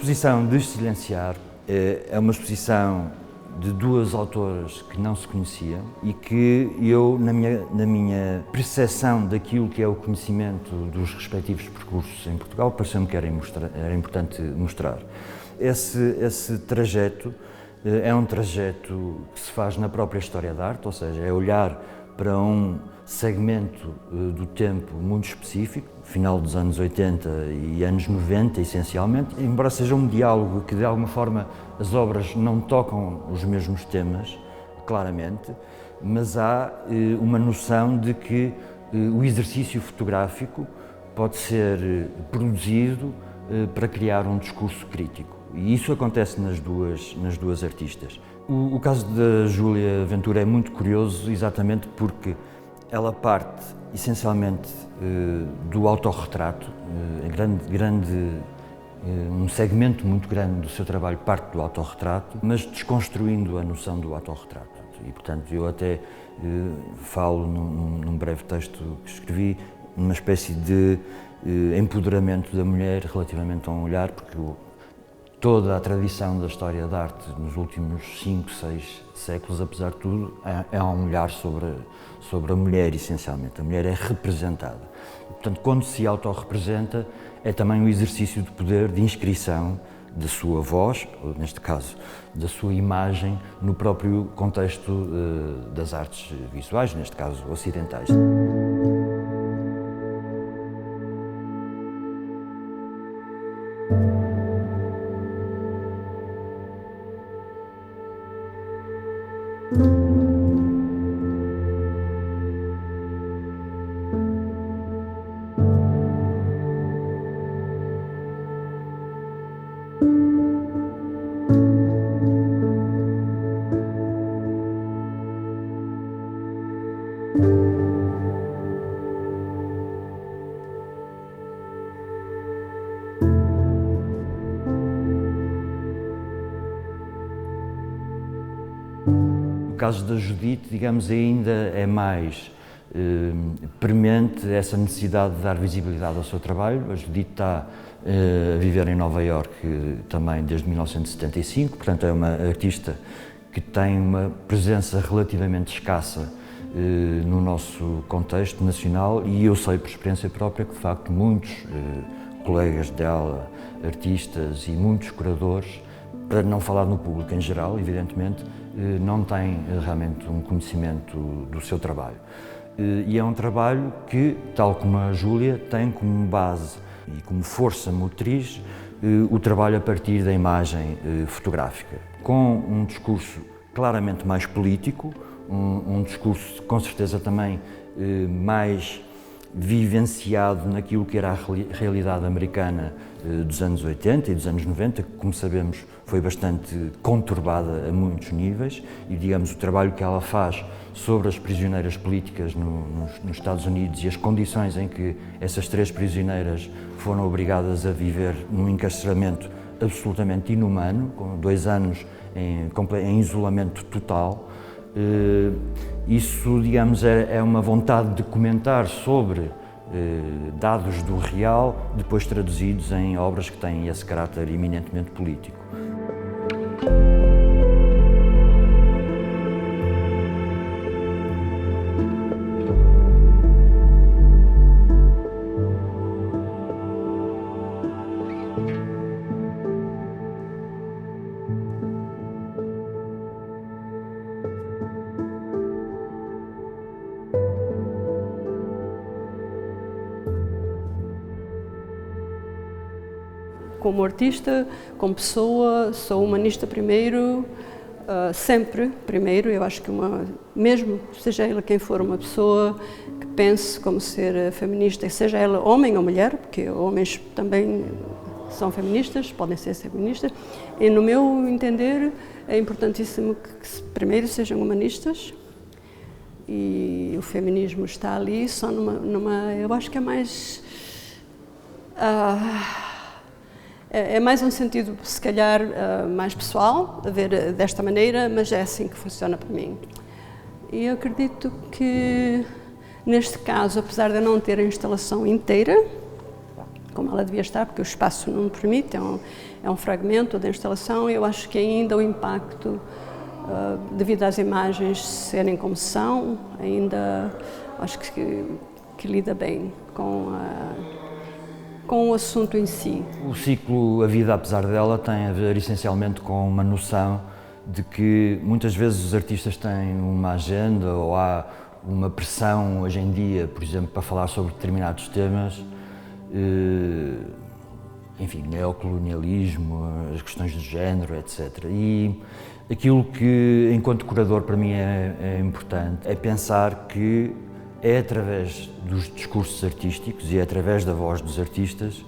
exposição Desilenciar é uma exposição de duas autoras que não se conheciam e que eu, na minha percepção daquilo que é o conhecimento dos respectivos percursos em Portugal, pareceu-me que era importante mostrar. Esse trajeto é um trajeto que se faz na própria história da arte, ou seja, é olhar para um segmento do tempo muito específico, final dos anos 80 e anos 90, essencialmente, embora seja um diálogo que, de alguma forma, as obras não tocam os mesmos temas, claramente, mas há uma noção de que o exercício fotográfico pode ser produzido para criar um discurso crítico. E isso acontece nas duas artistas. O caso da Júlia Ventura é muito curioso exatamente porque ela parte essencialmente do autorretrato, um segmento muito grande do seu trabalho parte do autorretrato, mas desconstruindo a noção do autorretrato. E, portanto, eu até falo num breve texto que escrevi, numa espécie de empoderamento da mulher relativamente a um olhar, porque toda a tradição da história da arte nos últimos 5, 6 séculos, apesar de tudo, é um olhar sobre a mulher, essencialmente. A mulher é representada. Portanto, quando se autorrepresenta, é também um exercício de poder, de inscrição da sua voz, ou neste caso, da sua imagem, no próprio contexto das artes visuais, neste caso, ocidentais. No caso da Judite, digamos, ainda é mais premente essa necessidade de dar visibilidade ao seu trabalho. A Judite está a viver em Nova Iorque também desde 1975, portanto é uma artista que tem uma presença relativamente escassa no nosso contexto nacional, e eu sei por experiência própria que, de facto, muitos colegas dela, artistas e muitos curadores, para não falar no público em geral, evidentemente, não têm realmente um conhecimento do seu trabalho. E é um trabalho que, tal como a Júlia, tem como base e como força motriz o trabalho a partir da imagem fotográfica, com um discurso claramente mais político, um discurso com certeza também mais vivenciado naquilo que era a realidade americana dos anos 80 e dos anos 90, que, como sabemos, foi bastante conturbada a muitos níveis, e, digamos, o trabalho que ela faz sobre as prisioneiras políticas nos Estados Unidos e as condições em que essas 3 prisioneiras foram obrigadas a viver num encarceramento absolutamente inumano, com 2 anos em isolamento total. Isso, digamos, é uma vontade de comentar sobre dados do real, depois traduzidos em obras que têm esse caráter eminentemente político. Como artista, como pessoa, sou humanista primeiro, sempre primeiro. Eu acho que mesmo seja ela quem for, uma pessoa que pense como ser feminista, seja ela homem ou mulher, porque homens também são feministas, podem ser feministas, e no meu entender é importantíssimo que primeiro sejam humanistas, e o feminismo está ali só eu acho que é mais... É mais um sentido, se calhar, mais pessoal, a ver desta maneira, mas é assim que funciona para mim. E eu acredito que, neste caso, apesar de eu não ter a instalação inteira, como ela devia estar, porque o espaço não permite, é um fragmento da instalação. Eu acho que ainda o impacto, devido às imagens serem como são, ainda acho que lida bem com o assunto em si. O ciclo A Vida Apesar Dela tem a ver essencialmente com uma noção de que muitas vezes os artistas têm uma agenda ou há uma pressão hoje em dia, por exemplo, para falar sobre determinados temas, enfim, neocolonialismo, as questões de género, etc. E aquilo que, enquanto curador, para mim é importante é pensar que é através dos discursos artísticos e é através da voz dos artistas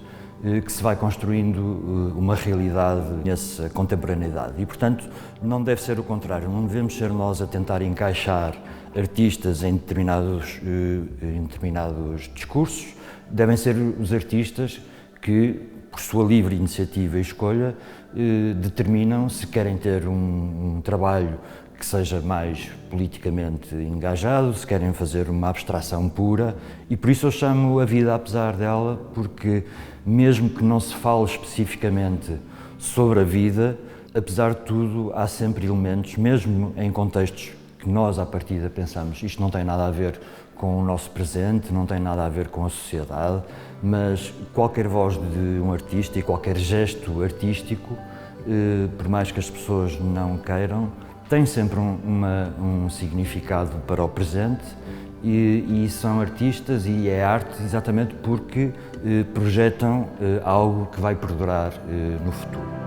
que se vai construindo uma realidade nessa contemporaneidade. E, portanto, não deve ser o contrário, não devemos ser nós a tentar encaixar artistas em determinados discursos, devem ser os artistas que, por sua livre iniciativa e escolha, determinam se querem ter um trabalho que seja mais politicamente engajado, se querem fazer uma abstração pura, e por isso eu chamo A Vida Apesar Dela, porque mesmo que não se fale especificamente sobre a vida, apesar de tudo há sempre elementos, mesmo em contextos que nós à partida pensamos, isto não tem nada a ver com o nosso presente, não tem nada a ver com a sociedade, mas qualquer voz de um artista e qualquer gesto artístico, por mais que as pessoas não queiram, tem sempre um significado para o presente e são artistas e é arte exatamente porque projetam algo que vai perdurar no futuro.